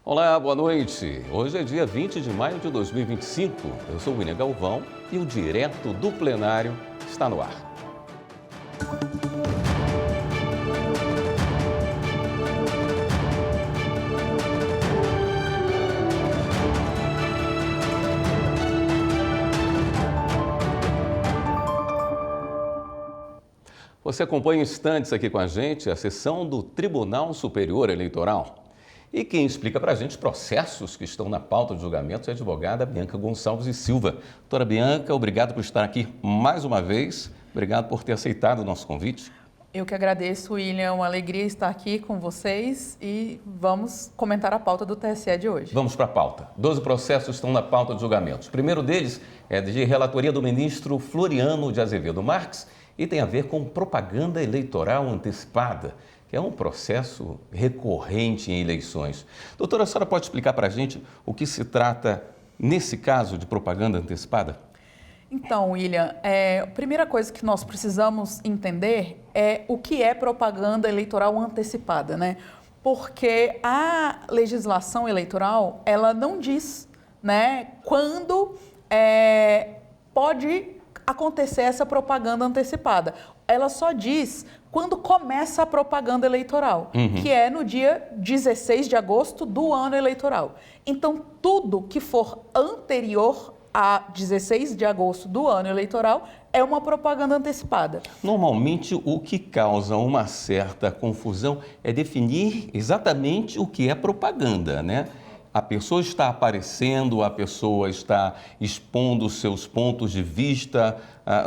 Olá, boa noite. Hoje é dia 20 de maio de 2025. Eu sou o William Galvão e o Direto do Plenário está no ar. Você acompanha em instantes aqui com a gente a sessão do Tribunal Superior Eleitoral. E quem explica para a gente os processos que estão na pauta de julgamento é a advogada Bianca Gonçalves e Silva. Doutora Bianca, obrigado por estar aqui mais uma vez. Obrigado por ter aceitado o nosso convite. Eu que agradeço, William. É uma alegria estar aqui com vocês e vamos comentar a pauta do TSE de hoje. Vamos para a pauta. 12 processos estão na pauta de julgamento. O primeiro deles é de relatoria do ministro Floriano de Azevedo Marques e tem a ver com propaganda eleitoral antecipada, que é um processo recorrente em eleições. Doutora, a senhora pode explicar para a gente o que se trata nesse caso de propaganda antecipada? Então, William, a primeira coisa que nós precisamos entender é o que é propaganda eleitoral antecipada, né? Porque a legislação eleitoral, ela não diz, né, quando pode acontecer essa propaganda antecipada. Ela só diz quando começa a propaganda eleitoral, que é no dia 16 de agosto do ano eleitoral. Então, tudo que for anterior a 16 de agosto do ano eleitoral é uma propaganda antecipada. Normalmente, o que causa uma certa confusão é definir exatamente o que é propaganda, né? A pessoa está aparecendo, a pessoa está expondo seus pontos de vista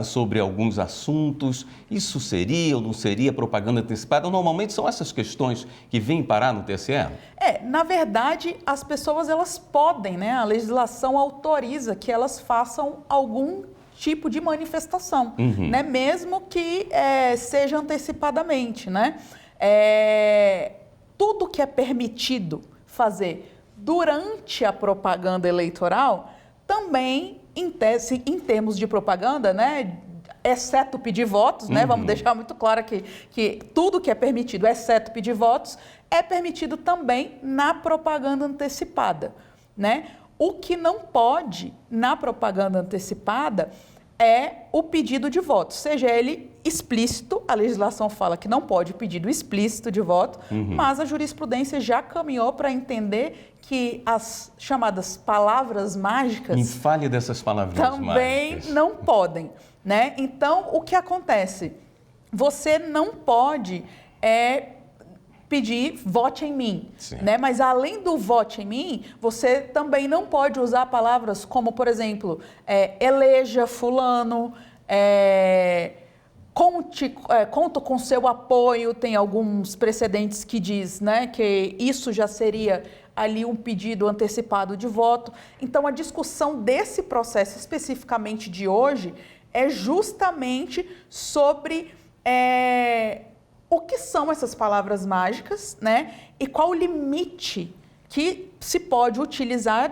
sobre alguns assuntos. Isso seria ou não seria propaganda antecipada? Normalmente são essas questões que vêm parar no TSE? Na verdade, as pessoas elas podem, né? A legislação autoriza que elas façam algum tipo de manifestação, né? Mesmo que seja antecipadamente, né? Tudo que é permitido fazer durante a propaganda eleitoral, também, em termos de propaganda, né, exceto pedir votos, né, vamos deixar muito claro que tudo que é permitido, exceto pedir votos, é permitido também na propaganda antecipada, né? O que não pode na propaganda antecipada é o pedido de voto, seja ele explícito, a legislação fala que não pode pedido explícito de voto, mas a jurisprudência já caminhou para entender que as chamadas palavras mágicas... Me fale dessas palavras também mágicas. Não podem, né? Então, o que acontece? Você não pode pedir vote em mim, né? Mas além do vote em mim, você também não pode usar palavras como, por exemplo, eleja fulano, conto com seu apoio. Tem alguns precedentes que diz, né, que isso já seria ali um pedido antecipado de voto. Então, a discussão desse processo especificamente de hoje é justamente sobre o que são essas palavras mágicas, né, e qual o limite que se pode utilizar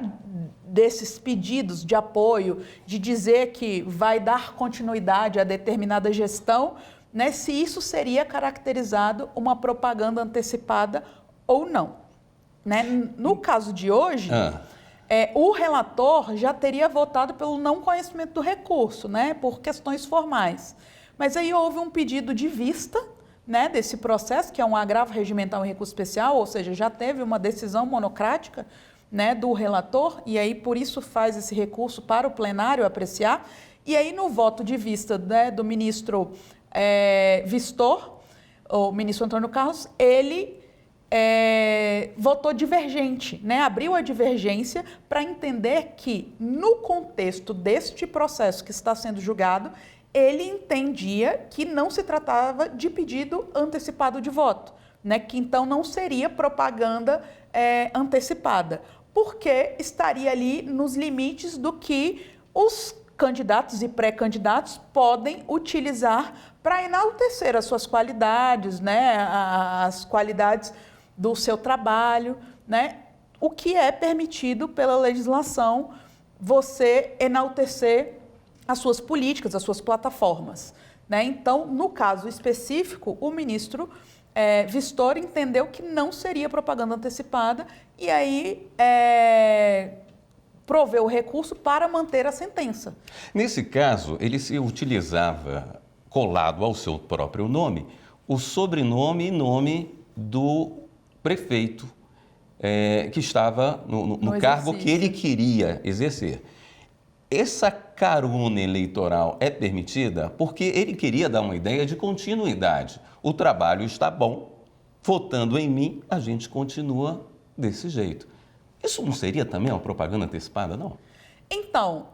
desses pedidos de apoio, de dizer que vai dar continuidade a determinada gestão, né, se isso seria caracterizado uma propaganda antecipada ou não, né? No caso de hoje, o relator já teria votado pelo não conhecimento do recurso, né, por questões formais. Mas aí houve um pedido de vista, né, desse processo, que é um agravo regimental em recurso especial, ou seja, já teve uma decisão monocrática, né, do relator, e aí por isso faz esse recurso para o plenário apreciar. E aí no voto de vista, né, do ministro Vistor, o ministro Antônio Carlos, ele votou divergente, né, abriu a divergência para entender que no contexto deste processo que está sendo julgado, ele entendia que não se tratava de pedido antecipado de voto, né, que então não seria propaganda antecipada, porque estaria ali nos limites do que os candidatos e pré-candidatos podem utilizar para enaltecer as suas qualidades, né, as qualidades do seu trabalho, né, o que é permitido pela legislação, você enaltecer as suas políticas, as suas plataformas, né? Então, no caso específico, o ministro Vistor entendeu que não seria propaganda antecipada e aí proveu o recurso para manter a sentença. Nesse caso, ele se utilizava, colado ao seu próprio nome, o sobrenome e nome do prefeito que estava no cargo que ele queria exercer. Essa carona eleitoral é permitida porque ele queria dar uma ideia de continuidade. O trabalho está bom, votando em mim, a gente continua desse jeito. Isso não seria também uma propaganda antecipada, não? Então,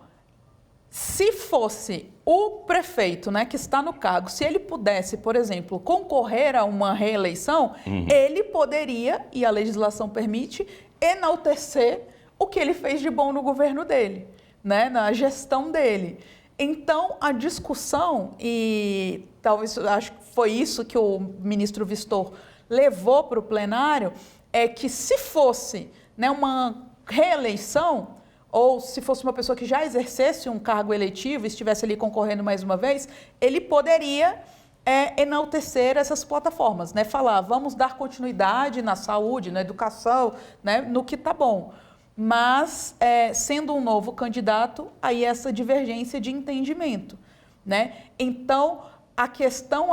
se fosse o prefeito, né, que está no cargo, se ele pudesse, por exemplo, concorrer a uma reeleição, ele poderia, e a legislação permite, enaltecer o que ele fez de bom no governo dele, né, na gestão dele. Então, a discussão, e talvez acho que foi isso que o ministro Vistor levou para o plenário, é que se fosse, né, uma reeleição, ou se fosse uma pessoa que já exercesse um cargo eletivo e estivesse ali concorrendo mais uma vez, ele poderia enaltecer essas plataformas, né? Falar, vamos dar continuidade na saúde, na educação, né? No que está bom. Mas, sendo um novo candidato, aí essa divergência de entendimento, né? Então, a questão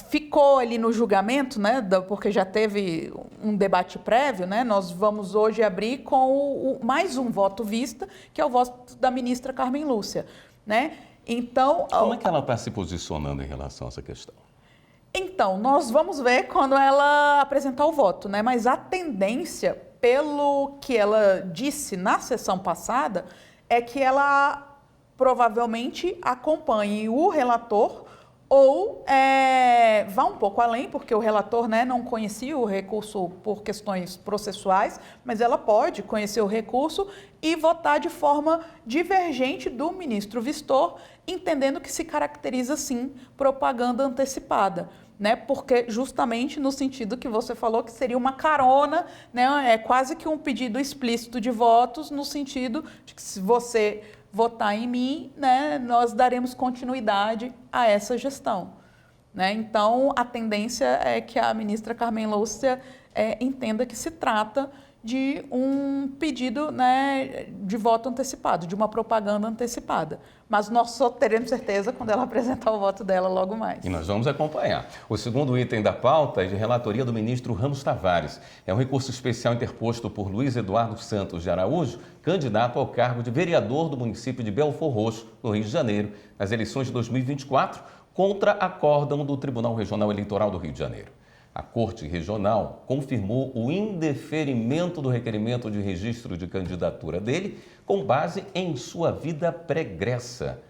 ficou ali no julgamento, né, porque já teve um debate prévio, né, nós vamos hoje abrir com mais um voto vista, que é o voto da ministra Carmen Lúcia, né? Então, como é que ela está se posicionando em relação a essa questão? Então, nós vamos ver quando ela apresentar o voto, né, mas a tendência, pelo que ela disse na sessão passada, é que ela provavelmente acompanhe o relator ou vá um pouco além, porque o relator, né, não conhecia o recurso por questões processuais, mas ela pode conhecer o recurso e votar de forma divergente do ministro Vistor, entendendo que se caracteriza, sim, propaganda antecipada, né, porque justamente no sentido que você falou, que seria uma carona, né, é quase que um pedido explícito de votos, no sentido de que se você votar em mim, né, nós daremos continuidade a essa gestão, né? Então, a tendência é que a ministra Carmen Lúcia entenda que se trata de um pedido, né, de voto antecipado, de uma propaganda antecipada. Mas nós só teremos certeza quando ela apresentar o voto dela logo mais. E nós vamos acompanhar. O segundo item da pauta é de relatoria do ministro Ramos Tavares. É um recurso especial interposto por Luiz Eduardo Santos de Araújo, candidato ao cargo de vereador do município de Belfor Roxo, no Rio de Janeiro, nas eleições de 2024, contra acórdão do Tribunal Regional Eleitoral do Rio de Janeiro. A Corte Regional confirmou o indeferimento do requerimento de registro de candidatura dele com base em sua vida pregressa.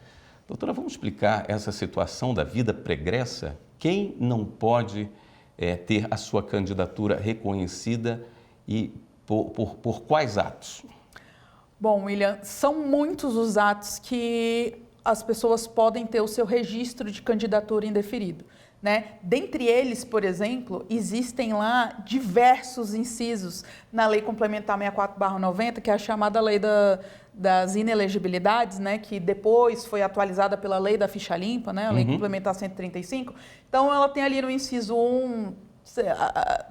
Doutora, vamos explicar essa situação da vida pregressa? Quem não pode ter a sua candidatura reconhecida e por quais atos? Bom, William, são muitos os atos que as pessoas podem ter o seu registro de candidatura indeferido, né? Dentre eles, por exemplo, existem lá diversos incisos na Lei Complementar 64/90, que é a chamada Lei das Inelegibilidades, né? Que depois foi atualizada pela Lei da Ficha Limpa, né? A Lei Complementar 135. Então, ela tem ali no inciso 1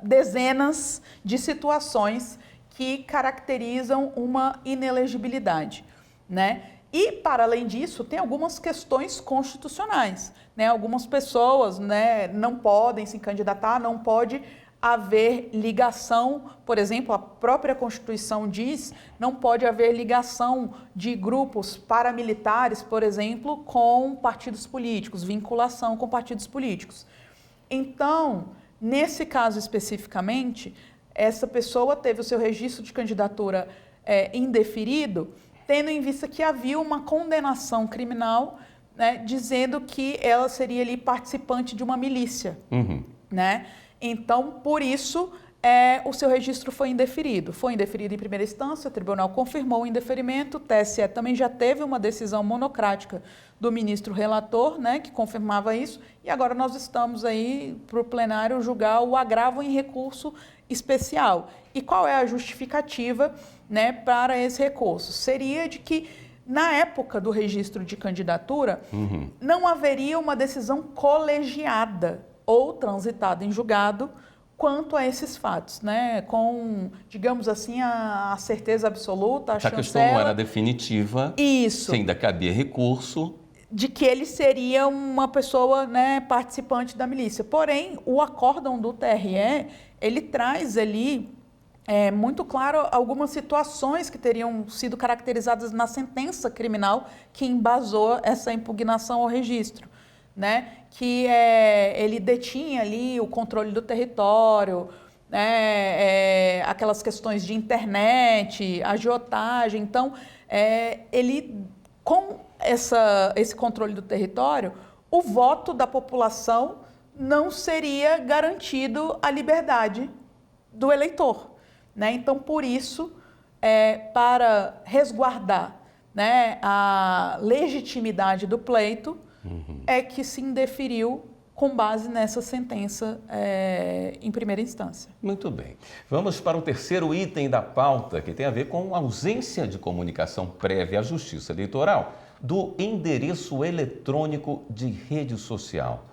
dezenas de situações que caracterizam uma inelegibilidade, né? E, para além disso, tem algumas questões constitucionais, né? Algumas pessoas, né, não podem se candidatar, não pode haver ligação, por exemplo, a própria Constituição diz, não pode haver ligação de grupos paramilitares, por exemplo, com partidos políticos, vinculação com partidos políticos. Então, nesse caso especificamente, essa pessoa teve o seu registro de candidatura indeferido, tendo em vista que havia uma condenação criminal, né, dizendo que ela seria ali participante de uma milícia, né? Então, por isso, o seu registro foi indeferido. Foi indeferido em primeira instância, o tribunal confirmou o indeferimento, o TSE também já teve uma decisão monocrática do ministro relator, né, que confirmava isso, e agora nós estamos aí para o plenário julgar o agravo em recurso especial. E qual é a justificativa, né, para esse recurso? Seria de que, na época do registro de candidatura, não haveria uma decisão colegiada, ou transitado em julgado quanto a esses fatos, né? Com, digamos assim, a certeza absoluta, a questão não era definitiva, isso, se ainda cabia recurso, de que ele seria uma pessoa, né, participante da milícia. Porém, o acórdão do TRE, ele traz ali muito claro algumas situações que teriam sido caracterizadas na sentença criminal que embasou essa impugnação ao registro, né? Que ele detinha ali o controle do território, né? Aquelas questões de internet, agiotagem. Então, ele, com esse controle do território, o voto da população não seria garantido a liberdade do eleitor, né? Então, por isso, para resguardar, né, a legitimidade do pleito, é que se indeferiu com base nessa sentença em primeira instância. Muito bem. Vamos para o terceiro item da pauta, que tem a ver com a ausência de comunicação prévia à Justiça Eleitoral do endereço eletrônico de rede social.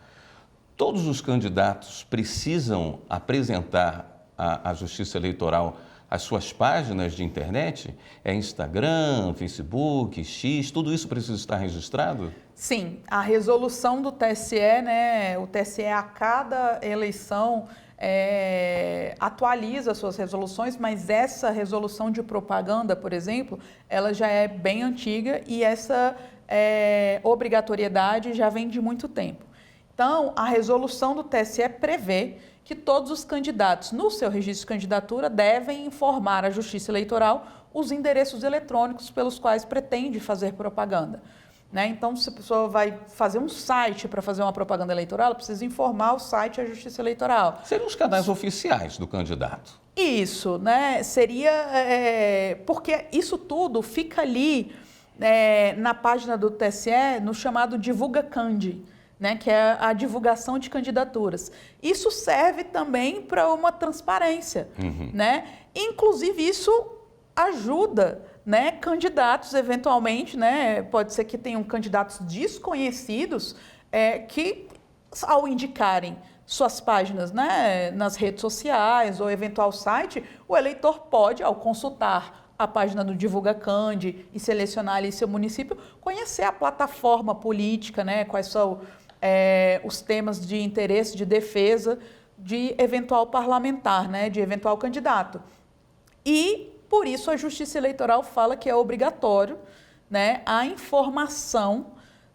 Todos os candidatos precisam apresentar à Justiça Eleitoral as suas páginas de internet? Instagram, Facebook, X, tudo isso precisa estar registrado? Sim, a resolução do TSE, né? O TSE a cada eleição atualiza suas resoluções, mas essa resolução de propaganda, por exemplo, ela já é bem antiga e essa obrigatoriedade já vem de muito tempo. Então, a resolução do TSE prevê que todos os candidatos, no seu registro de candidatura, devem informar à Justiça Eleitoral os endereços eletrônicos pelos quais pretende fazer propaganda, né? Então, se a pessoa vai fazer um site para fazer uma propaganda eleitoral, ela precisa informar o site à Justiça Eleitoral. Seriam os canais oficiais do candidato. Isso, né? Seria... porque isso tudo fica ali na página do TSE, no chamado Divulga Candi, né, que é a divulgação de candidaturas. Isso serve também para uma transparência, né? Inclusive, isso ajuda, né, candidatos, eventualmente, né, pode ser que tenham candidatos desconhecidos que, ao indicarem suas páginas, né, nas redes sociais ou eventual site, o eleitor pode, ao consultar a página do Divulga Candi e selecionar ali seu município, conhecer a plataforma política, né, quais são os temas de interesse, de defesa de eventual parlamentar, né, de eventual candidato. E, por isso, a Justiça Eleitoral fala que é obrigatório, né, a informação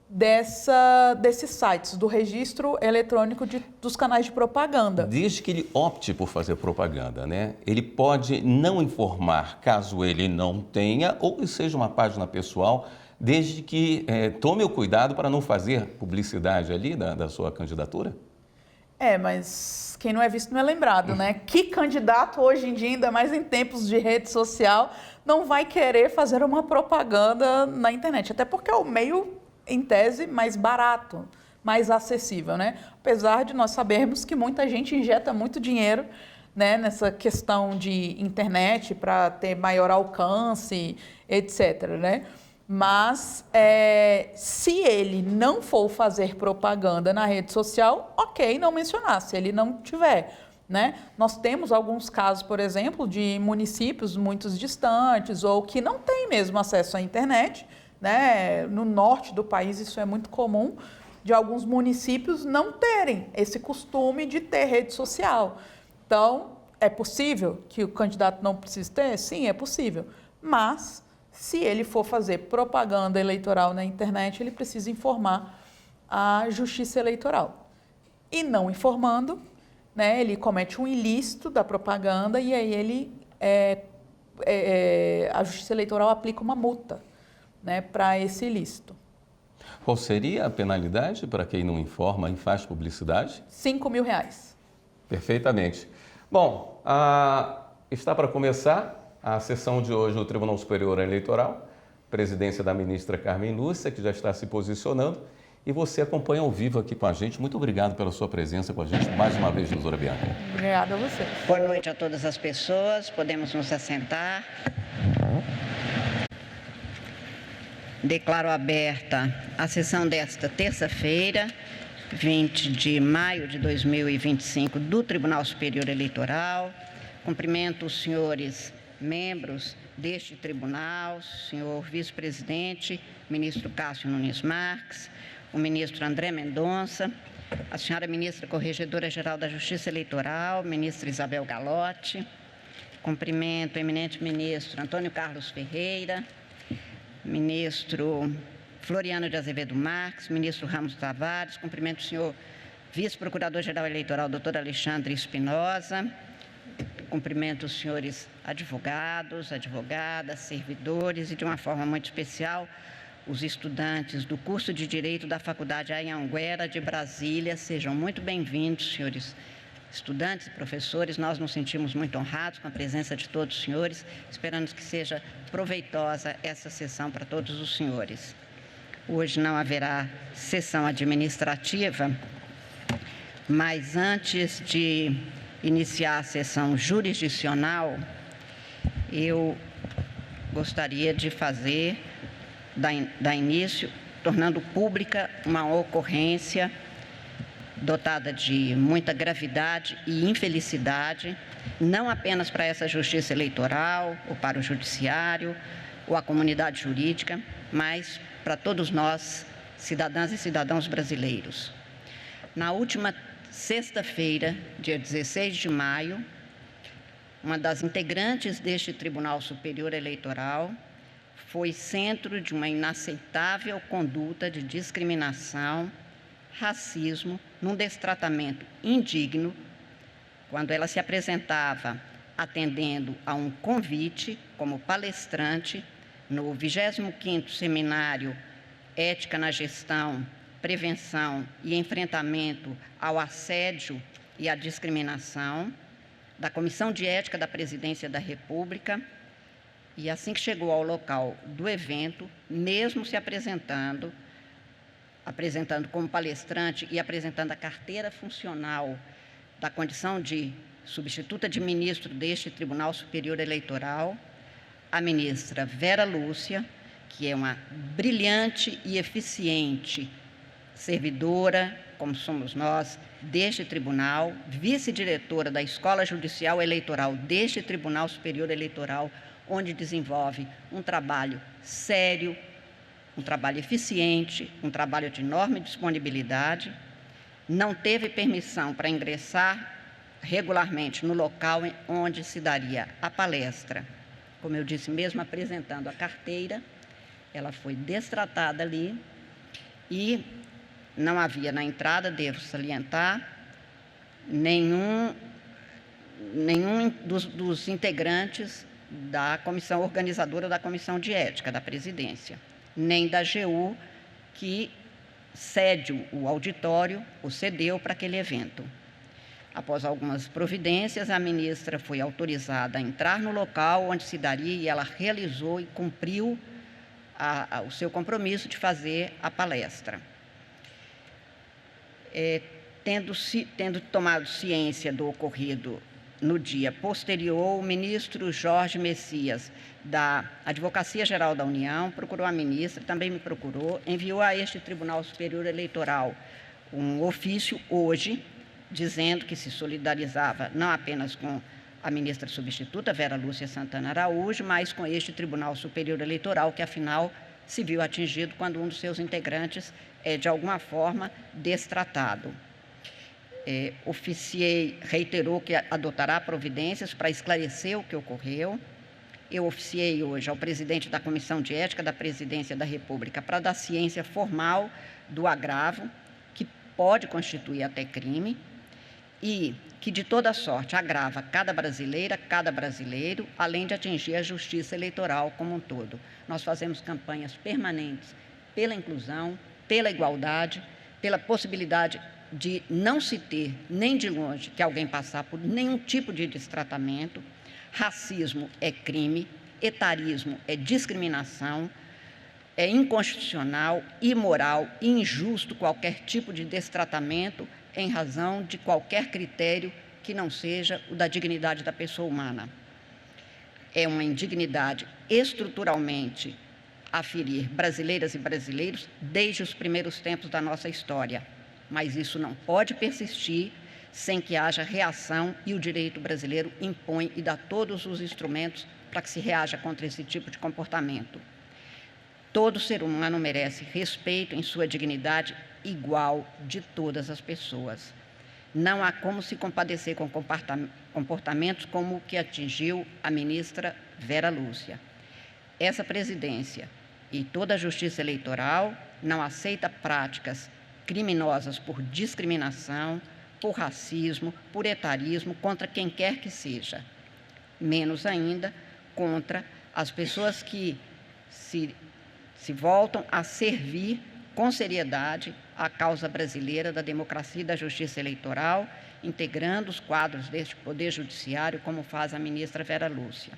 desses sites, do registro eletrônico dos canais de propaganda. Desde que ele opte por fazer propaganda, né? Ele pode não informar caso ele não tenha ou que seja uma página pessoal, desde que tome o cuidado para não fazer publicidade ali da sua candidatura? Mas quem não é visto não é lembrado, né? Que candidato hoje em dia, ainda mais em tempos de rede social, não vai querer fazer uma propaganda na internet? Até porque é o meio, em tese, mais barato, mais acessível, né? Apesar de nós sabermos que muita gente injeta muito dinheiro, né, nessa questão de internet para ter maior alcance, etc., né? Mas, se ele não for fazer propaganda na rede social, ok, não mencionar, se ele não tiver, né? Nós temos alguns casos, por exemplo, de municípios muito distantes ou que não têm mesmo acesso à internet, né? No norte do país isso é muito comum, de alguns municípios não terem esse costume de ter rede social. Então, é possível que o candidato não precise ter? Sim, é possível, mas se ele for fazer propaganda eleitoral na internet, ele precisa informar a Justiça Eleitoral. E não informando, né, ele comete um ilícito da propaganda e aí a Justiça Eleitoral aplica uma multa, né, para esse ilícito. Qual seria a penalidade para quem não informa e faz publicidade? R$5.000. Perfeitamente. Bom, está para começar a sessão de hoje no Tribunal Superior Eleitoral, presidência da ministra Carmen Lúcia, que já está se posicionando, e você acompanha ao vivo aqui com a gente. Muito obrigado pela sua presença com a gente mais uma vez, doutora Bianca. Obrigada a você. Boa noite a todas as pessoas, podemos nos assentar. Declaro aberta a sessão desta terça-feira, 20 de maio de 2025 do Tribunal Superior Eleitoral. Cumprimento os senhores membros deste tribunal, senhor vice-presidente, ministro Cássio Nunes Marques, o ministro André Mendonça, a senhora ministra Corregedora-Geral da Justiça Eleitoral, ministra Isabel Galotti. Cumprimento o eminente ministro Antônio Carlos Ferreira, ministro Floriano de Azevedo Marques, ministro Ramos Tavares. Cumprimento o senhor vice-procurador-geral eleitoral, doutor Alexandre Espinosa. Cumprimento os senhores advogados, advogadas, servidores e, de uma forma muito especial, os estudantes do curso de Direito da Faculdade Anhanguera de Brasília. Sejam muito bem-vindos, senhores estudantes e professores. Nós nos sentimos muito honrados com a presença de todos os senhores. Esperamos que seja proveitosa essa sessão para todos os senhores. Hoje não haverá sessão administrativa, mas antes de iniciar a sessão jurisdicional, eu gostaria de dar início, tornando pública uma ocorrência dotada de muita gravidade e infelicidade, não apenas para essa justiça eleitoral, ou para o judiciário, ou a comunidade jurídica, mas para todos nós, cidadãs e cidadãos brasileiros. Na última sexta-feira, dia 16 de maio, uma das integrantes deste Tribunal Superior Eleitoral foi centro de uma inaceitável conduta de discriminação, racismo, num destratamento indigno, quando ela se apresentava atendendo a um convite como palestrante no 25º Seminário Ética na Gestão, Prevenção e Enfrentamento ao Assédio e à Discriminação, da Comissão de Ética da Presidência da República. E assim que chegou ao local do evento, mesmo se apresentando como palestrante e apresentando a carteira funcional da condição de substituta de ministro deste Tribunal Superior Eleitoral, a ministra Vera Lúcia, que é uma brilhante e eficiente servidora, como somos nós, deste tribunal, vice-diretora da Escola Judicial Eleitoral deste Tribunal Superior Eleitoral, onde desenvolve um trabalho sério, um trabalho eficiente, um trabalho de enorme disponibilidade, não teve permissão para ingressar regularmente no local onde se daria a palestra. Como eu disse, mesmo apresentando a carteira, ela foi destratada ali e não havia na entrada, devo salientar, nenhum dos integrantes da comissão organizadora da Comissão de Ética da Presidência, nem da AGU, que cede o auditório, ou cedeu para aquele evento. Após algumas providências, a ministra foi autorizada a entrar no local onde se daria e ela realizou e cumpriu o seu compromisso de fazer a palestra. Tendo tomado ciência do ocorrido no dia posterior, o ministro Jorge Messias, da Advocacia Geral da União, procurou a ministra, também me procurou, enviou a este Tribunal Superior Eleitoral um ofício hoje, dizendo que se solidarizava não apenas com a ministra substituta, Vera Lúcia Santana Araújo, mas com este Tribunal Superior Eleitoral, que afinal se viu atingido quando um dos seus integrantes é, de alguma forma, destratado. Reiterou que adotará providências para esclarecer o que ocorreu. Eu oficiei hoje ao presidente da Comissão de Ética da Presidência da República para dar ciência formal do agravo, que pode constituir até crime, e que de toda sorte agrava cada brasileira, cada brasileiro, além de atingir a justiça eleitoral como um todo. Nós fazemos campanhas permanentes pela inclusão, pela igualdade, pela possibilidade de não se ter, nem de longe, que alguém passar por nenhum tipo de destratamento. Racismo é crime, etarismo é discriminação, é inconstitucional, imoral e injusto qualquer tipo de destratamento em razão de qualquer critério que não seja o da dignidade da pessoa humana. É uma indignidade estruturalmente a ferir brasileiras e brasileiros desde os primeiros tempos da nossa história. mas isso não pode persistir sem que haja reação, e o direito brasileiro impõe e dá todos os instrumentos para que se reaja contra esse tipo de comportamento. Todo ser humano merece respeito em sua dignidade igual de todas as pessoas. Não há como se compadecer com comportamentos como o que atingiu a ministra Vera Lúcia. Essa presidência e toda a justiça eleitoral não aceita práticas criminosas por discriminação, por racismo, por etarismo, contra quem quer que seja. Menos ainda contra as pessoas que se voltam a servir com seriedade a causa brasileira da democracia e da justiça eleitoral, integrando os quadros deste Poder Judiciário, como faz a ministra Vera Lúcia.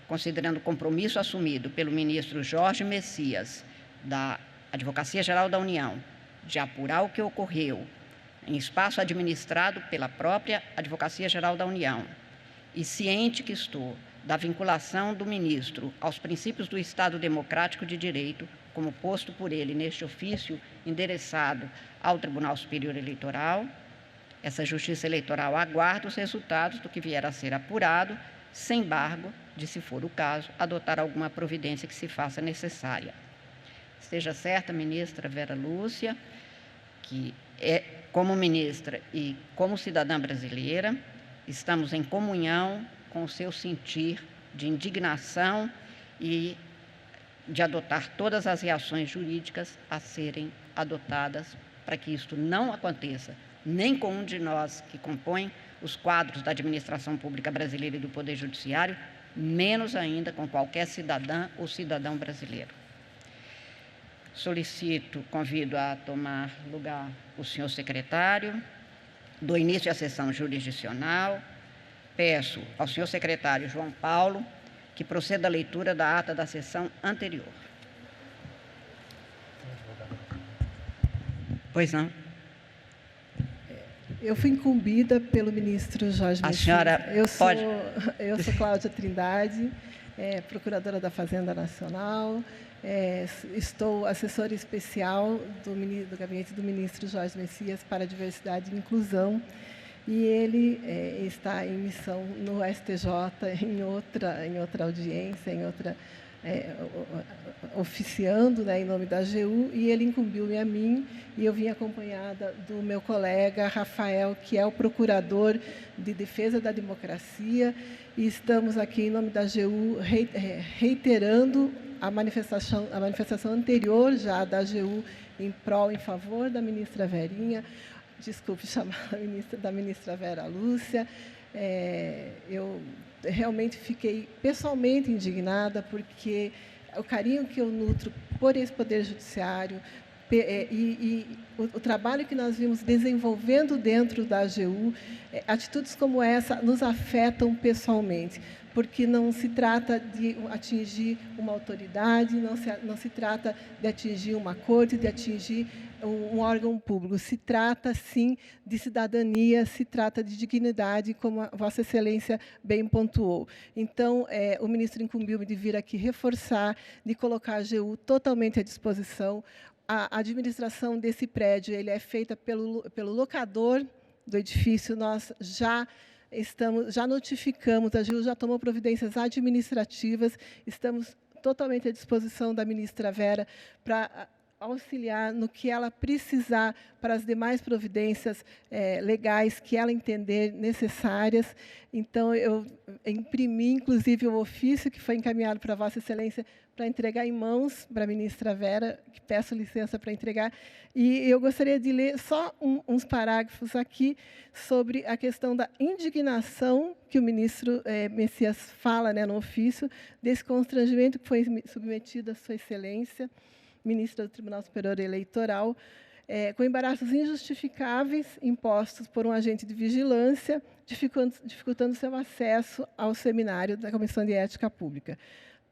Considerando o compromisso assumido pelo ministro Jorge Messias, da Advocacia Geral da União, de apurar o que ocorreu em espaço administrado pela própria Advocacia Geral da União, e ciente que estou da vinculação do ministro aos princípios do Estado Democrático de Direito, como posto por ele neste ofício endereçado ao Tribunal Superior Eleitoral, essa Justiça Eleitoral aguarda os resultados do que vier a ser apurado, sem embargo de, se for o caso, adotar alguma providência que se faça necessária. Esteja certa, ministra Vera Lúcia, que como ministra e como cidadã brasileira, estamos em comunhão com o seu sentir de indignação e de adotar todas as reações jurídicas a serem adotadas para que isto não aconteça, nem com um de nós que compõem os quadros da administração pública brasileira e do Poder Judiciário, menos ainda com qualquer cidadã ou cidadão brasileiro. Convido a tomar lugar o senhor secretário, dou início à sessão jurisdicional. Peço ao senhor secretário João Paulo que proceda à leitura da ata da sessão anterior. Pois não? Eu fui incumbida pelo ministro Jorge Messias. A senhora pode... Eu sou Cláudia Trindade, procuradora da Fazenda Nacional, estou assessora especial do gabinete do ministro Jorge Messias para a Diversidade e Inclusão, e ele está em missão no STJ em outra audiência, oficiando, né, em nome da AGU, e ele incumbiu-me a mim, e eu vim acompanhada do meu colega Rafael, que é o procurador de defesa da democracia, e estamos aqui em nome da AGU reiterando a manifestação anterior já da AGU em favor da ministra Verinha, desculpe chamar da ministra Vera Lúcia. Eu realmente fiquei pessoalmente indignada, porque o carinho que eu nutro por esse Poder Judiciário e o trabalho que nós vimos desenvolvendo dentro da AGU, atitudes como essa nos afetam pessoalmente, porque não se trata de atingir uma autoridade, não se trata de atingir uma corte, de atingir um órgão público. Se trata, sim, de cidadania, se trata de dignidade, como a Vossa Excelência bem pontuou. Então, o ministro incumbiu-me de vir aqui reforçar, de colocar a AGU totalmente à disposição. A administração desse prédio ele é feita pelo locador do edifício. Nós já notificamos, a AGU já tomou providências administrativas, estamos totalmente à disposição da ministra Vera para auxiliar no que ela precisar para as demais providências legais que ela entender necessárias. Então, eu imprimi, inclusive, o ofício que foi encaminhado para Vossa Excelência para entregar em mãos para a ministra Vera, que peço licença para entregar. E eu gostaria de ler só uns parágrafos aqui sobre a questão da indignação que o ministro Messias fala, né, no ofício, desse constrangimento que foi submetido a Sua Excelência, ministra do Tribunal Superior Eleitoral, com embaraços injustificáveis impostos por um agente de vigilância, dificultando seu acesso ao seminário da Comissão de Ética Pública.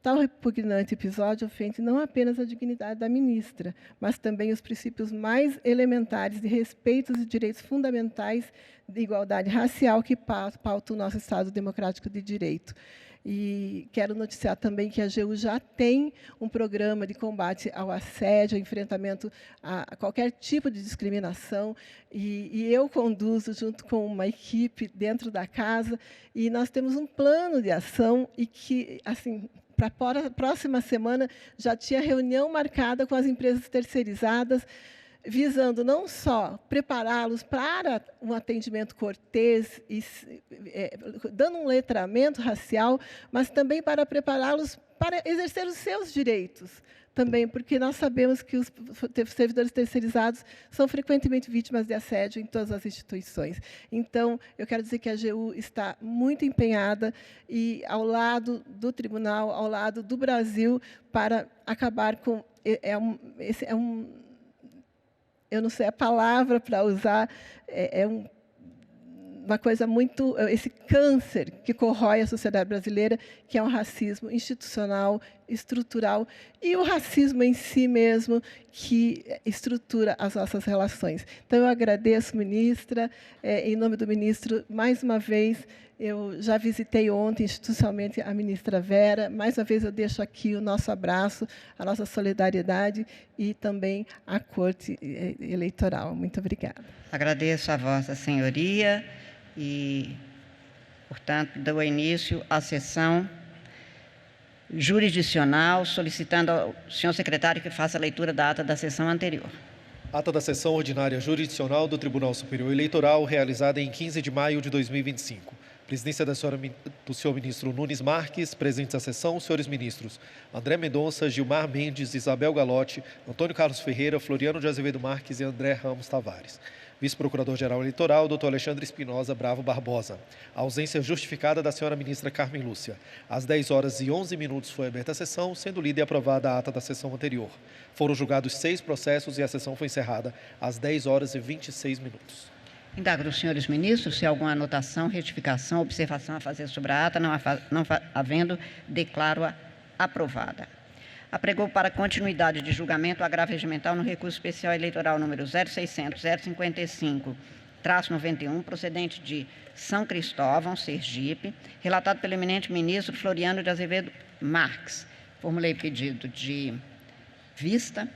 Tal repugnante episódio ofende não apenas a dignidade da ministra, mas também os princípios mais elementares de respeito e direitos fundamentais de igualdade racial que pautam o nosso Estado democrático de direito. E quero noticiar também que a AGU já tem um programa de combate ao assédio, ao enfrentamento a qualquer tipo de discriminação, e eu conduzo junto com uma equipe dentro da casa, e nós temos um plano de ação e que, assim, para a próxima semana já tinha reunião marcada com as empresas terceirizadas, visando não só prepará-los para um atendimento cortês, e, dando um letramento racial, mas também para prepará-los para exercer os seus direitos, também, porque nós sabemos que os servidores terceirizados são frequentemente vítimas de assédio em todas as instituições. Então, eu quero dizer que a AGU está muito empenhada e ao lado do tribunal, ao lado do Brasil, para acabar com... eu não sei a palavra para usar, uma coisa muito... esse câncer que corrói a sociedade brasileira, que é um racismo institucional, estrutural, e o racismo em si mesmo, que estrutura as nossas relações. Então, eu agradeço, ministra, em nome do ministro, mais uma vez. Eu já visitei ontem, institucionalmente, a ministra Vera. Mais uma vez, eu deixo aqui o nosso abraço, a nossa solidariedade e também a Corte Eleitoral. Muito obrigada. Agradeço a Vossa Senhoria e, portanto, dou início à sessão jurisdicional, solicitando ao senhor secretário que faça a leitura da ata da sessão anterior. Ata da sessão ordinária jurisdicional do Tribunal Superior Eleitoral, realizada em 15 de maio de 2025. Presidência do senhor ministro Nunes Marques, presentes à sessão, os senhores ministros André Mendonça, Gilmar Mendes, Isabel Galotti, Antônio Carlos Ferreira, Floriano de Azevedo Marques e André Ramos Tavares. Vice-procurador-geral eleitoral, Dr. Alexandre Espinosa Bravo Barbosa. A ausência justificada da senhora ministra Carmen Lúcia. Às 10h11 foi aberta a sessão, sendo lida e aprovada a ata da sessão anterior. Foram julgados 6 processos e a sessão foi encerrada às 10h26. Indago dos senhores ministros se há alguma anotação, retificação, observação a fazer sobre a ata, não havendo, declaro-a aprovada. Apregou para continuidade de julgamento o agravo regimental no recurso especial eleitoral número 0600-055-91, procedente de São Cristóvão, Sergipe, relatado pelo eminente ministro Floriano de Azevedo Marques. Formulei pedido de vista.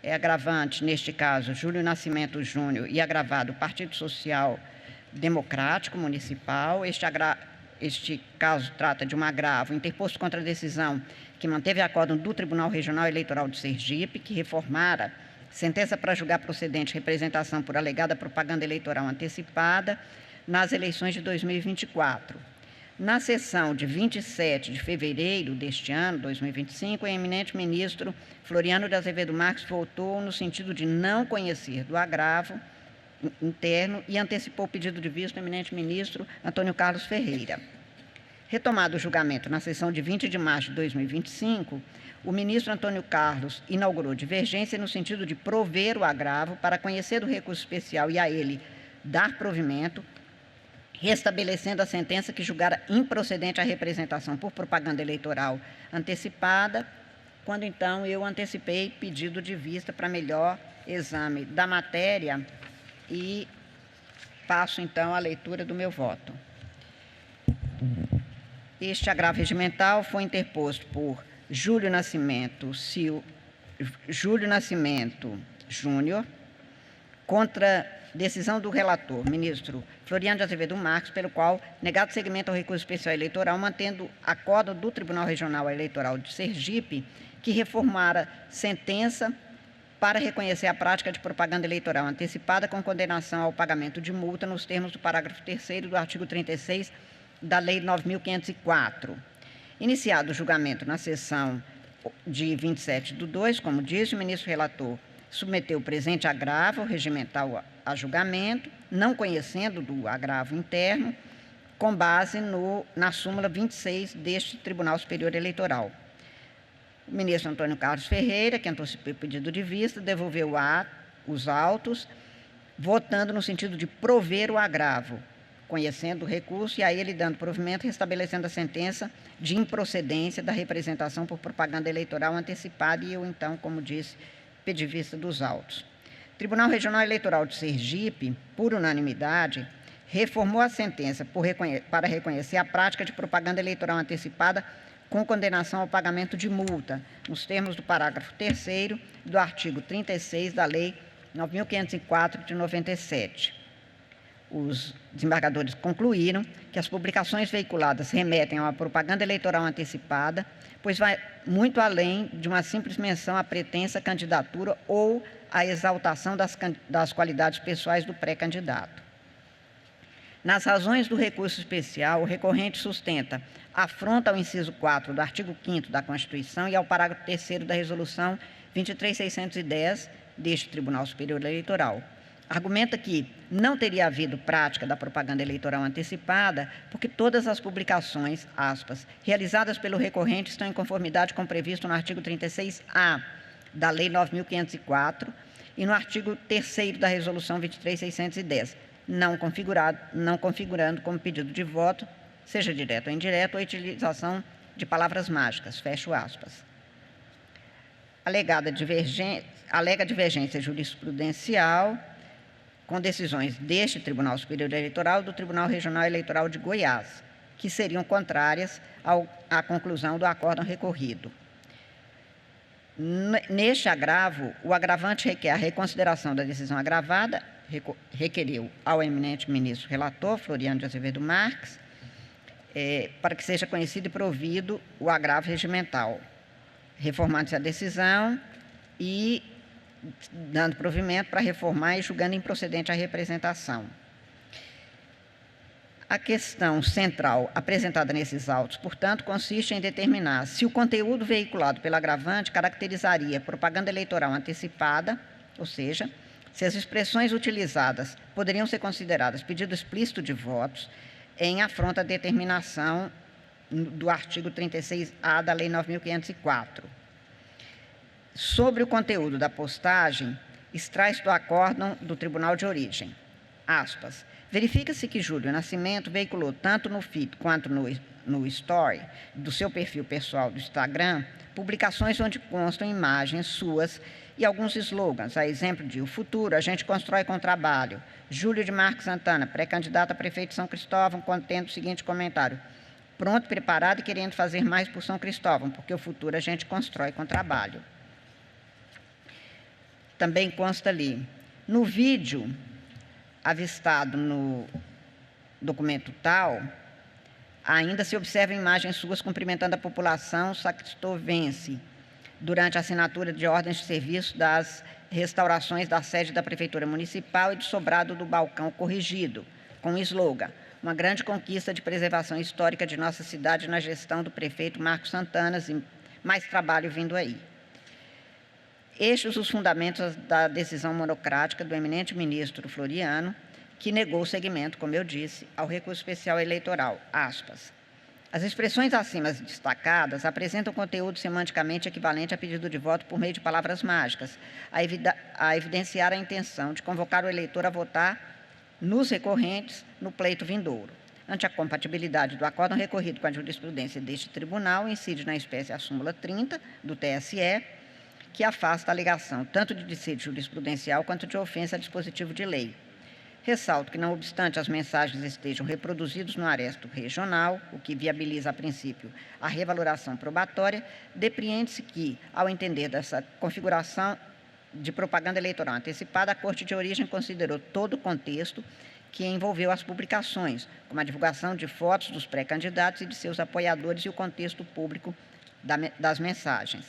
É agravante, neste caso, Júlio Nascimento Júnior e agravado Partido Social Democrático Municipal. Este caso trata de um agravo interposto contra a decisão que manteve acórdão do Tribunal Regional Eleitoral de Sergipe, que reformara sentença para julgar procedente representação por alegada propaganda eleitoral antecipada nas eleições de 2024. Na sessão de 27 de fevereiro deste ano, 2025, o eminente ministro Floriano de Azevedo Marques votou no sentido de não conhecer do agravo interno e antecipou o pedido de vista do eminente ministro Antônio Carlos Ferreira. Retomado o julgamento na sessão de 20 de março de 2025, o ministro Antônio Carlos inaugurou divergência no sentido de prover o agravo para conhecer do recurso especial e a ele dar provimento, restabelecendo a sentença que julgara improcedente a representação por propaganda eleitoral antecipada, quando então eu antecipei pedido de vista para melhor exame da matéria e passo então a leitura do meu voto. Este agravo regimental foi interposto por Júlio Nascimento Júnior contra decisão do relator, ministro Floriano de Azevedo Marques, pelo qual, negado seguimento ao recurso especial eleitoral, mantendo acórdão do Tribunal Regional Eleitoral de Sergipe, que reformara sentença para reconhecer a prática de propaganda eleitoral antecipada com condenação ao pagamento de multa nos termos do parágrafo 3º do artigo 36 da Lei 9.504. Iniciado o julgamento na sessão de 27/2, como disse, o ministro relator submeteu o presente agravo regimental a julgamento, não conhecendo do agravo interno, com base na súmula 26 deste Tribunal Superior Eleitoral. O ministro Antônio Carlos Ferreira, que antecipou o pedido de vista, devolveu os autos, votando no sentido de prover o agravo, conhecendo o recurso e a ele dando provimento, restabelecendo a sentença de improcedência da representação por propaganda eleitoral antecipada, e eu, então, como disse, pedi vista dos autos. Tribunal Regional Eleitoral de Sergipe, por unanimidade, reformou a sentença para reconhecer a prática de propaganda eleitoral antecipada com condenação ao pagamento de multa, nos termos do parágrafo 3º do artigo 36 da Lei 9.504, de 97. Os desembargadores concluíram que as publicações veiculadas remetem a uma propaganda eleitoral antecipada, pois vai muito além de uma simples menção à pretensa candidatura ou à exaltação das qualidades pessoais do pré-candidato. Nas razões do recurso especial, o recorrente sustenta afronta ao inciso 4 do artigo 5º da Constituição e ao parágrafo 3º da Resolução 23.610 deste Tribunal Superior Eleitoral. Argumenta que não teria havido prática da propaganda eleitoral antecipada porque todas as publicações, aspas, realizadas pelo recorrente estão em conformidade com o previsto no artigo 36A da Lei 9.504 e no artigo 3º da Resolução 23.610, não configurando como pedido de voto, seja direto ou indireto, a utilização de palavras mágicas, fecho aspas. Alega divergência jurisprudencial com decisões deste Tribunal Superior Eleitoral e do Tribunal Regional Eleitoral de Goiás, que seriam contrárias à conclusão do acórdão recorrido. Neste agravo, o agravante requer a reconsideração da decisão agravada, requeriu ao eminente ministro relator, Floriano de Azevedo Marques, para que seja conhecido e provido o agravo regimental, reformando-se a decisão e dando provimento para reformar e julgando improcedente a representação. A questão central apresentada nesses autos, portanto, consiste em determinar se o conteúdo veiculado pelo agravante caracterizaria propaganda eleitoral antecipada, ou seja, se as expressões utilizadas poderiam ser consideradas pedido explícito de votos em afronta à determinação do artigo 36A da Lei 9.504. Sobre o conteúdo da postagem, extrai-se do acórdão do Tribunal de Origem, aspas, verifica-se que Júlio Nascimento veiculou tanto no feed quanto no story do seu perfil pessoal do Instagram publicações onde constam imagens suas e alguns slogans, a exemplo de: o futuro a gente constrói com trabalho. Júlio de Marques Santana, pré-candidato a prefeito de São Cristóvão, contendo o seguinte comentário: pronto, preparado e querendo fazer mais por São Cristóvão, porque o futuro a gente constrói com trabalho. Também consta ali, no vídeo avistado no documento tal, ainda se observam imagens suas cumprimentando a população sacristovense durante a assinatura de ordens de serviço das restaurações da sede da Prefeitura Municipal e de sobrado do balcão corrigido, com o slogan: uma grande conquista de preservação histórica de nossa cidade na gestão do prefeito Marcos Santana e mais trabalho vindo aí. Estes os fundamentos da decisão monocrática do eminente ministro Floriano, que negou o seguimento, como eu disse, ao recurso especial eleitoral, aspas. As expressões acima destacadas apresentam conteúdo semanticamente equivalente a pedido de voto por meio de palavras mágicas, a evidenciar a intenção de convocar o eleitor a votar nos recorrentes no pleito vindouro. Ante a compatibilidade do acórdão recorrido com a jurisprudência deste tribunal, incide na espécie a súmula 30 do TSE, que afasta a alegação tanto de dissídio jurisprudencial quanto de ofensa a dispositivo de lei. Ressalto que, não obstante as mensagens estejam reproduzidas no aresto regional, o que viabiliza, a princípio, a revaloração probatória, depreende-se que, ao entender dessa configuração de propaganda eleitoral antecipada, a Corte de Origem considerou todo o contexto que envolveu as publicações, como a divulgação de fotos dos pré-candidatos e de seus apoiadores e o contexto público das mensagens.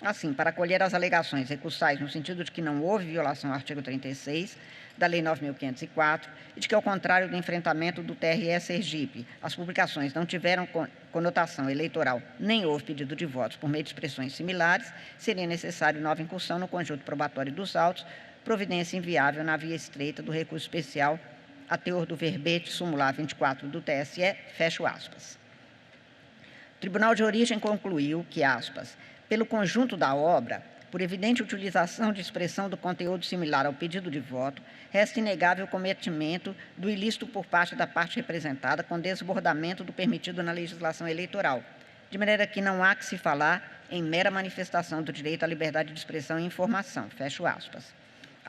Assim, para acolher as alegações recursais no sentido de que não houve violação ao artigo 36 da Lei 9.504 e de que, ao contrário do enfrentamento do TRE Sergipe, as publicações não tiveram conotação eleitoral nem houve pedido de votos por meio de expressões similares, seria necessário nova incursão no conjunto probatório dos autos, providência inviável na via estreita do recurso especial a teor do verbete sumular 24 do TSE, fecho aspas. O Tribunal de Origem concluiu que, aspas, pelo conjunto da obra, por evidente utilização de expressão do conteúdo similar ao pedido de voto, resta inegável o cometimento do ilícito por parte da parte representada com desbordamento do permitido na legislação eleitoral, de maneira que não há que se falar em mera manifestação do direito à liberdade de expressão e informação, fecho aspas.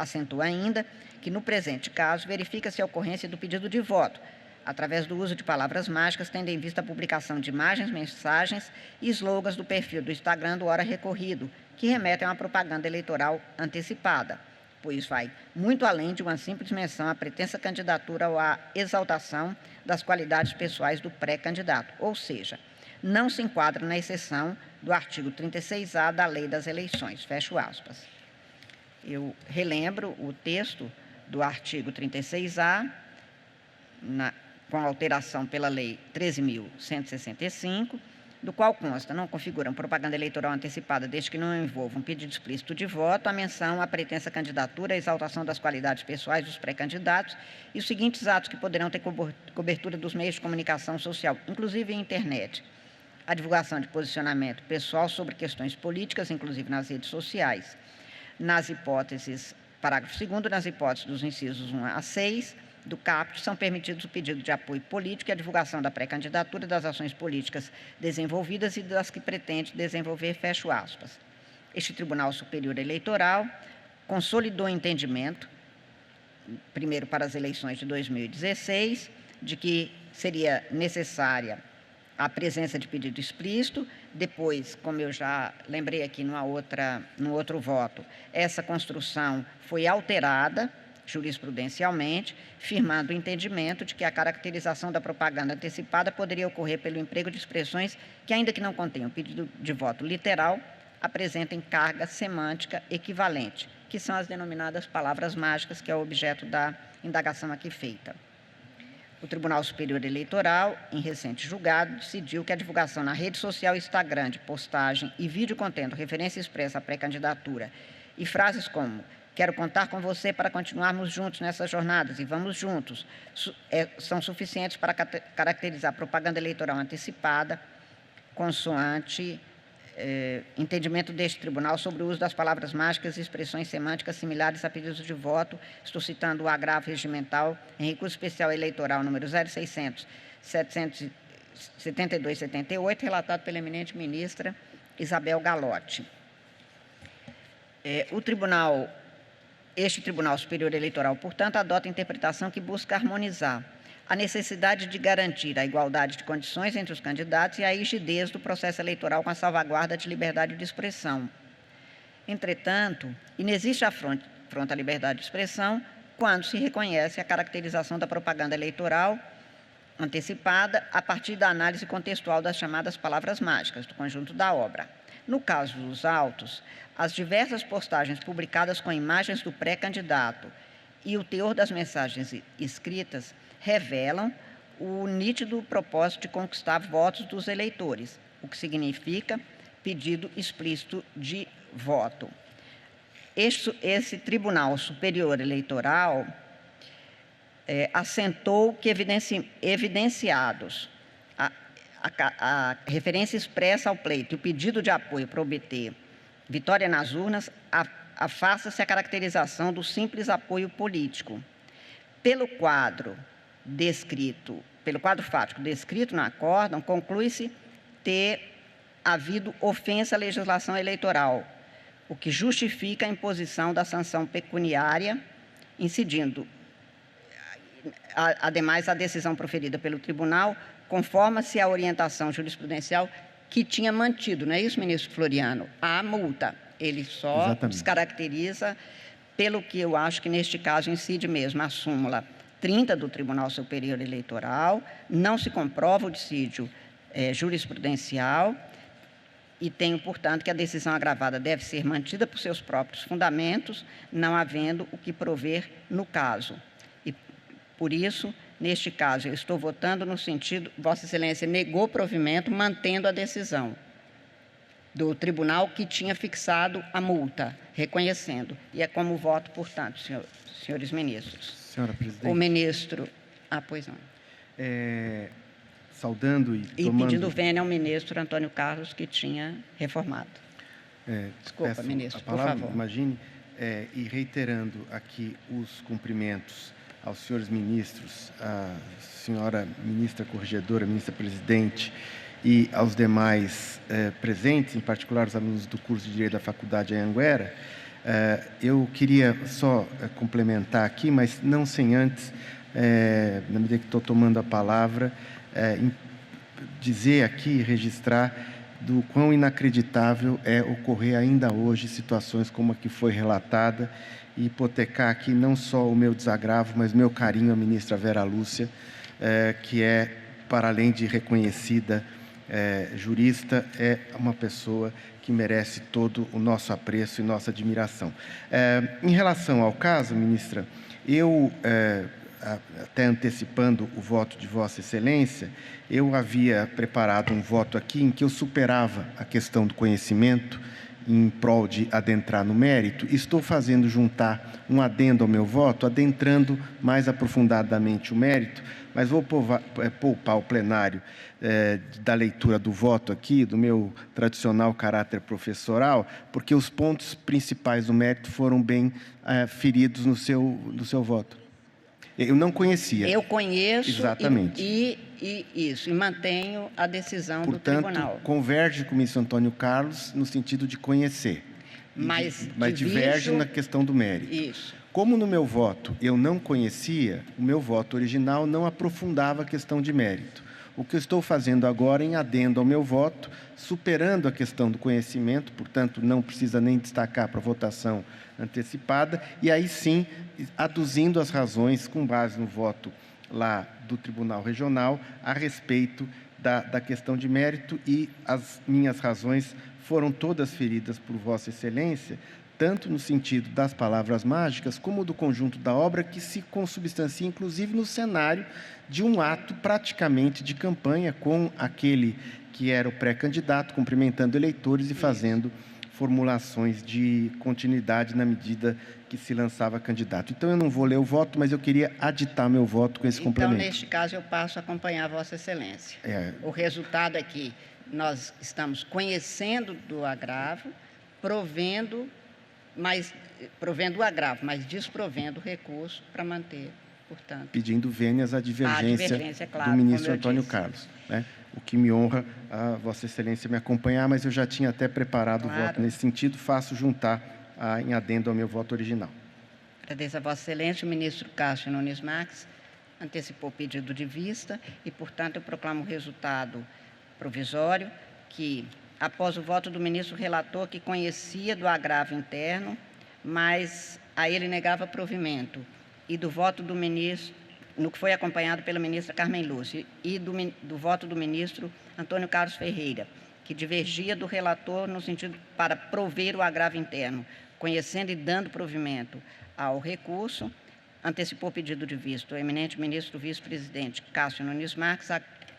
Acentua ainda que, no presente caso, verifica-se a ocorrência do pedido de voto, através do uso de palavras mágicas, tendo em vista a publicação de imagens, mensagens e slogans do perfil do Instagram do Hora Recorrido, que remetem a uma propaganda eleitoral antecipada, pois vai muito além de uma simples menção à pretensa candidatura ou à exaltação das qualidades pessoais do pré-candidato, ou seja, não se enquadra na exceção do artigo 36A da Lei das Eleições, fecho aspas. Eu relembro o texto do artigo 36A, com alteração pela Lei 13.165, do qual consta: não configuram propaganda eleitoral antecipada desde que não envolva um pedido explícito de voto, a menção à pretensa candidatura, a exaltação das qualidades pessoais dos pré-candidatos e os seguintes atos que poderão ter cobertura dos meios de comunicação social, inclusive a internet: a divulgação de posicionamento pessoal sobre questões políticas, inclusive nas redes sociais. Nas hipóteses, parágrafo 2º, nas hipóteses dos incisos 1 a 6, do caput, são permitidos o pedido de apoio político e a divulgação da pré-candidatura, das ações políticas desenvolvidas e das que pretende desenvolver, fecho aspas. Este Tribunal Superior Eleitoral consolidou o entendimento, primeiro para as eleições de 2016, de que seria necessária a presença de pedido explícito. Depois, como eu já lembrei aqui no outro voto, essa construção foi alterada jurisprudencialmente, firmando o entendimento de que a caracterização da propaganda antecipada poderia ocorrer pelo emprego de expressões que, ainda que não contenham pedido de voto literal, apresentem carga semântica equivalente, que são as denominadas palavras mágicas, que é o objeto da indagação aqui feita. O Tribunal Superior Eleitoral, em recente julgado, decidiu que a divulgação na rede social Instagram de postagem e vídeo contendo referência expressa à pré-candidatura e frases como "quero contar com você para continuarmos juntos nessas jornadas e vamos juntos", são suficientes para caracterizar propaganda eleitoral antecipada, consoante entendimento deste tribunal sobre o uso das palavras mágicas e expressões semânticas similares a pedidos de voto. Estou citando o agravo regimental em recurso especial eleitoral número 0600 772/78, relatado pela eminente ministra Isabel Galotti. Este Tribunal Superior Eleitoral, portanto, adota a interpretação que busca harmonizar a necessidade de garantir a igualdade de condições entre os candidatos e a rigidez do processo eleitoral com a salvaguarda de liberdade de expressão. Entretanto, inexiste afronta à liberdade de expressão quando se reconhece a caracterização da propaganda eleitoral antecipada a partir da análise contextual das chamadas palavras mágicas do conjunto da obra. No caso dos autos, as diversas postagens publicadas com imagens do pré-candidato e o teor das mensagens escritas revelam o nítido propósito de conquistar votos dos eleitores, o que significa pedido explícito de voto. Esse Tribunal Superior Eleitoral assentou que, evidenciados a referência expressa ao pleito e o pedido de apoio para obter vitória nas urnas, afasta-se a caracterização do simples apoio político. Pelo quadro fático descrito no acórdão, conclui-se ter havido ofensa à legislação eleitoral, o que justifica a imposição da sanção pecuniária, incidindo, ademais, a decisão proferida pelo tribunal conforma-se à orientação jurisprudencial que tinha mantido, não é isso, ministro Floriano? A multa. Ele só Exatamente. Descaracteriza, pelo que eu acho que neste caso incide mesmo a súmula 30 do Tribunal Superior Eleitoral, não se comprova o dissídio jurisprudencial e tenho, portanto, que a decisão agravada deve ser mantida por seus próprios fundamentos, não havendo o que prover no caso. E, por isso, neste caso, eu estou votando no sentido, Vossa Excelência negou provimento, mantendo a decisão do tribunal que tinha fixado a multa, reconhecendo. E é como voto, portanto, senhores ministros. Senhora Presidente. O ministro... pois não. Saudando e tomando... E pedindo vênia ao ministro Antônio Carlos, que tinha reformado. Desculpa, ministro, por favor. Imagine, e reiterando aqui os cumprimentos aos senhores ministros, à senhora ministra corregedora, ministra presidente e aos demais presentes, em particular os alunos do curso de Direito da Faculdade Anhanguera, Eu queria só complementar aqui, mas não sem antes, na medida que estou tomando a palavra, dizer aqui, registrar do quão inacreditável é ocorrer ainda hoje situações como a que foi relatada e hipotecar aqui não só o meu desagravo, mas meu carinho à ministra Vera Lúcia, que é, para além de reconhecida jurista, é uma pessoa que merece todo o nosso apreço e nossa admiração. Em relação ao caso, ministra, eu, até antecipando o voto de Vossa Excelência, eu havia preparado um voto aqui em que eu superava a questão do conhecimento em prol de adentrar no mérito. Estou fazendo juntar um adendo ao meu voto, adentrando mais aprofundadamente o mérito, mas vou poupar o plenário da leitura do voto aqui, do meu tradicional caráter professoral, porque os pontos principais do mérito foram bem feridos no seu voto. Eu não conhecia. Eu conheço. Exatamente. E mantenho a decisão do tribunal. Portanto, converge com o ministro Antônio Carlos no sentido de conhecer. Mas diverge na questão do mérito. Isso. Como no meu voto eu não conhecia, o meu voto original não aprofundava a questão de mérito. O que eu estou fazendo agora em adendo ao meu voto, superando a questão do conhecimento, portanto, não precisa nem destacar para votação antecipada, e aí sim, aduzindo as razões com base no voto lá do Tribunal Regional a respeito da questão de mérito, e as minhas razões foram todas feridas por Vossa Excelência, tanto no sentido das palavras mágicas, como do conjunto da obra, que se consubstancia, inclusive, no cenário de um ato praticamente de campanha, com aquele que era o pré-candidato, cumprimentando eleitores e fazendo formulações de continuidade na medida que se lançava candidato. Então, eu não vou ler o voto, mas eu queria aditar meu voto com esse complemento. Então, neste caso, eu passo a acompanhar Vossa Excelência. O resultado é que nós estamos conhecendo do agravo, provendo o agravo, mas desprovendo o recurso para manter, portanto. Pedindo vênias à divergência claro, do ministro Antônio Carlos, né? O que me honra a Vossa Excelência me acompanhar, mas eu já tinha até preparado o voto nesse sentido, faço juntar em adendo ao meu voto original. Agradeço a Vossa Excelência. O ministro Cássio Nunes Marques antecipou o pedido de vista e, portanto, eu proclamo o resultado provisório que, após o voto do ministro relator, que conhecia do agravo interno, mas a ele negava provimento, e do voto do ministro, no que foi acompanhado pela ministra Carmen Lúcia, e do voto do ministro Antônio Carlos Ferreira, que divergia do relator no sentido para prover o agravo interno, conhecendo e dando provimento ao recurso, antecipou o pedido de vista. O eminente ministro vice-presidente Cássio Nunes Marques,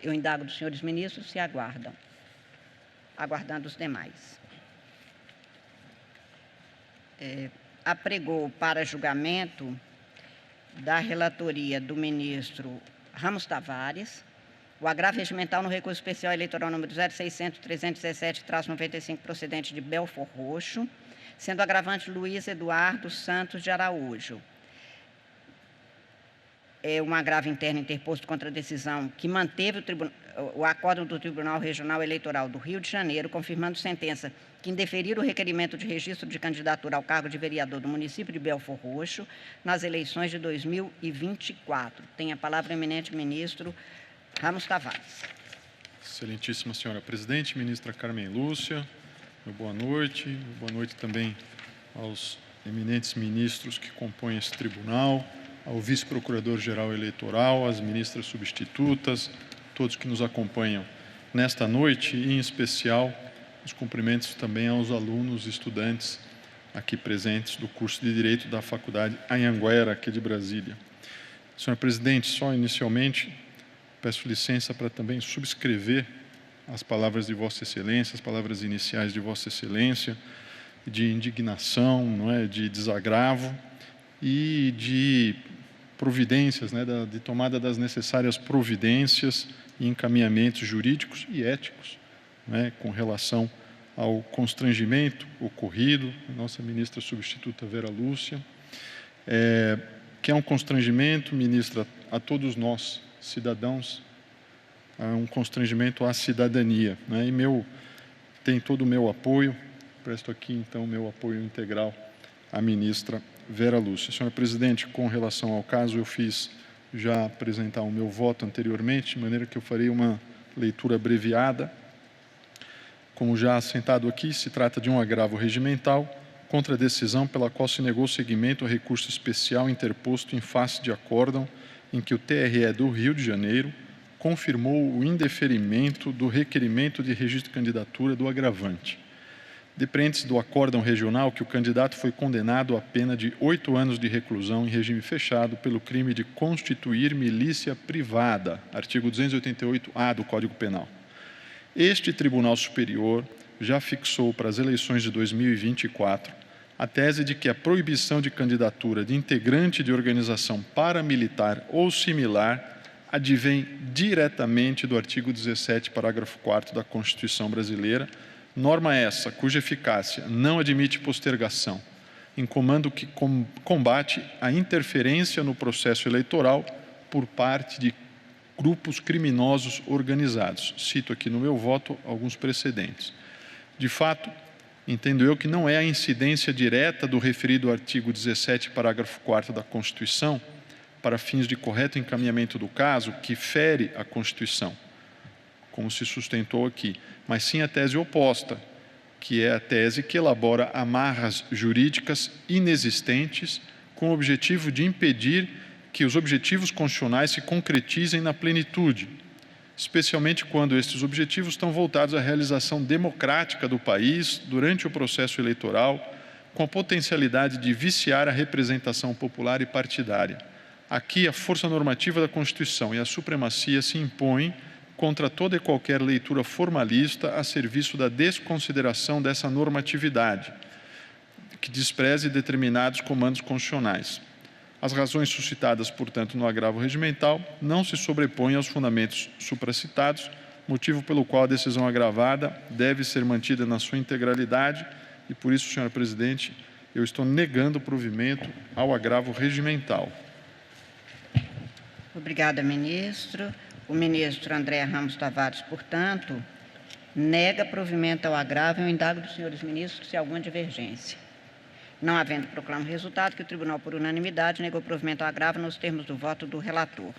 eu indago dos senhores ministros se aguardam. Aguardando os demais. Apregou para julgamento da relatoria do ministro Ramos Tavares o agravo regimental no recurso especial eleitoral número 0600-317-95, procedente de Belford Roxo, sendo agravante Luiz Eduardo Santos de Araújo. É um agravo interno interposto contra a decisão que manteve o acórdão do Tribunal Regional Eleitoral do Rio de Janeiro, confirmando sentença que indeferir o requerimento de registro de candidatura ao cargo de vereador do município de Belford Roxo nas eleições de 2024. Tem a palavra o eminente ministro Ramos Tavares. Excelentíssima senhora presidente, ministra Carmen Lúcia, boa noite também aos eminentes ministros que compõem esse tribunal, ao vice-procurador-geral eleitoral, às ministras substitutas, todos que nos acompanham nesta noite, e, em especial, os cumprimentos também aos alunos e estudantes aqui presentes do curso de Direito da Faculdade Anhanguera, aqui de Brasília. Senhor presidente, só inicialmente peço licença para também subscrever as palavras de Vossa Excelência, as palavras iniciais de Vossa Excelência, de indignação, não é, de desagravo e de providências, né, de tomada das necessárias providências e encaminhamentos jurídicos e éticos, né, com relação ao constrangimento ocorrido, a nossa ministra substituta Vera Lúcia, que é um constrangimento, ministra, a todos nós, cidadãos, um constrangimento à cidadania, né, e tem todo o meu apoio, presto aqui então o meu apoio integral a ministra Vera Lúcia. Senhora presidente, com relação ao caso, eu fiz já apresentar o meu voto anteriormente, de maneira que eu farei uma leitura abreviada. Como já assentado aqui, se trata de um agravo regimental contra a decisão pela qual se negou seguimento ao recurso especial interposto em face de acórdão em que o TRE do Rio de Janeiro confirmou o indeferimento do requerimento de registro de candidatura do agravante. Depreende-se do acórdão regional que o candidato foi condenado a pena de 8 anos de reclusão em regime fechado pelo crime de constituir milícia privada, artigo 288-A do Código Penal. Este Tribunal Superior já fixou para as eleições de 2024 a tese de que a proibição de candidatura de integrante de organização paramilitar ou similar advém diretamente do artigo 17, parágrafo 4º da Constituição Brasileira, norma essa cuja eficácia não admite postergação, em comando que combate a interferência no processo eleitoral por parte de grupos criminosos organizados. Cito aqui no meu voto alguns precedentes. De fato, entendo eu que não é a incidência direta do referido artigo 17, parágrafo 4º da Constituição, para fins de correto encaminhamento do caso, que fere a Constituição, como se sustentou aqui, mas sim a tese oposta, que é a tese que elabora amarras jurídicas inexistentes com o objetivo de impedir que os objetivos constitucionais se concretizem na plenitude, especialmente quando estes objetivos estão voltados à realização democrática do país durante o processo eleitoral, com a potencialidade de viciar a representação popular e partidária. Aqui, a força normativa da Constituição e a supremacia se impõem contra toda e qualquer leitura formalista a serviço da desconsideração dessa normatividade, que despreze determinados comandos constitucionais. As razões suscitadas, portanto, no agravo regimental não se sobrepõem aos fundamentos supracitados, motivo pelo qual a decisão agravada deve ser mantida na sua integralidade e, por isso, senhora presidente, eu estou negando o provimento ao agravo regimental. Obrigada, ministro. O ministro André Ramos Tavares, portanto, nega provimento ao agravo e eu indago dos senhores ministros se há alguma divergência. Não havendo, proclamo o resultado que o tribunal, por unanimidade, negou provimento ao agravo nos termos do voto do relator.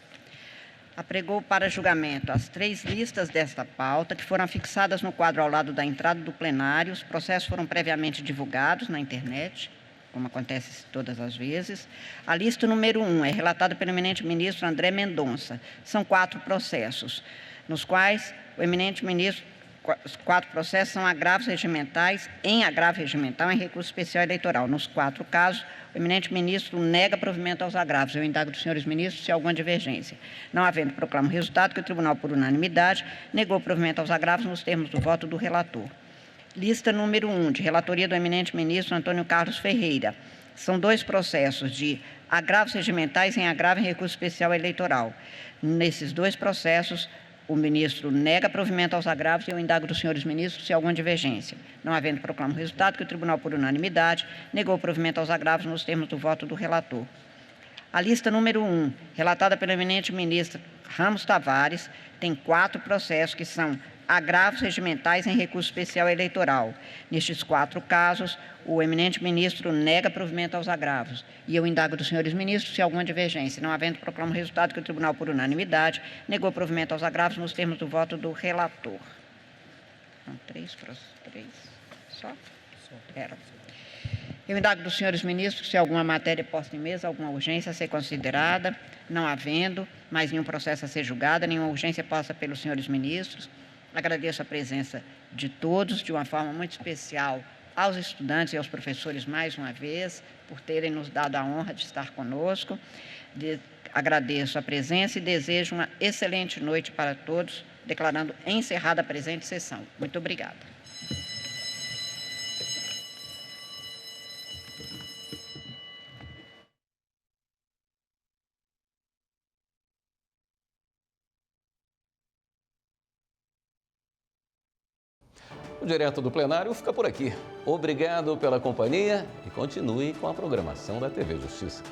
Apregou para julgamento as 3 listas desta pauta, que foram fixadas no quadro ao lado da entrada do plenário. Os processos foram previamente divulgados na internet, como acontece todas as vezes. A lista número 1 é relatada pelo eminente ministro André Mendonça. São 4 processos, nos quais o eminente ministro, os 4 processos são agravos regimentais, em agravo regimental, em recurso especial eleitoral. Nos 4 casos, o eminente ministro nega provimento aos agravos. Eu indago dos senhores ministros se há alguma divergência. Não havendo, proclamo o resultado que o tribunal, por unanimidade, negou provimento aos agravos nos termos do voto do relator. Lista número 1, de relatoria do eminente ministro Antônio Carlos Ferreira. São 2 processos de agravos regimentais em agravo em recurso especial eleitoral. Nesses 2 processos, o ministro nega provimento aos agravos e eu indago dos senhores ministros se há alguma divergência. Não havendo, proclamo o resultado que o tribunal, por unanimidade, negou provimento aos agravos nos termos do voto do relator. A lista número 1, relatada pelo eminente ministro Ramos Tavares, tem 4 processos que são agravos regimentais em recurso especial eleitoral. Nestes 4 casos, o eminente ministro nega provimento aos agravos. E eu indago dos senhores ministros se há alguma divergência. Não havendo, proclamo o resultado que o tribunal, por unanimidade, negou provimento aos agravos nos termos do voto do relator. São 3 só? Era. Eu indago dos senhores ministros se há alguma matéria posta em mesa, alguma urgência a ser considerada. Não havendo mais nenhum processo a ser julgado, nenhuma urgência posta pelos senhores ministros. Agradeço a presença de todos, de uma forma muito especial aos estudantes e aos professores mais uma vez, por terem nos dado a honra de estar conosco. Agradeço a presença e desejo uma excelente noite para todos, declarando encerrada a presente sessão. Muito obrigada. O Direto do Plenário fica por aqui. Obrigado pela companhia e continue com a programação da TV Justiça.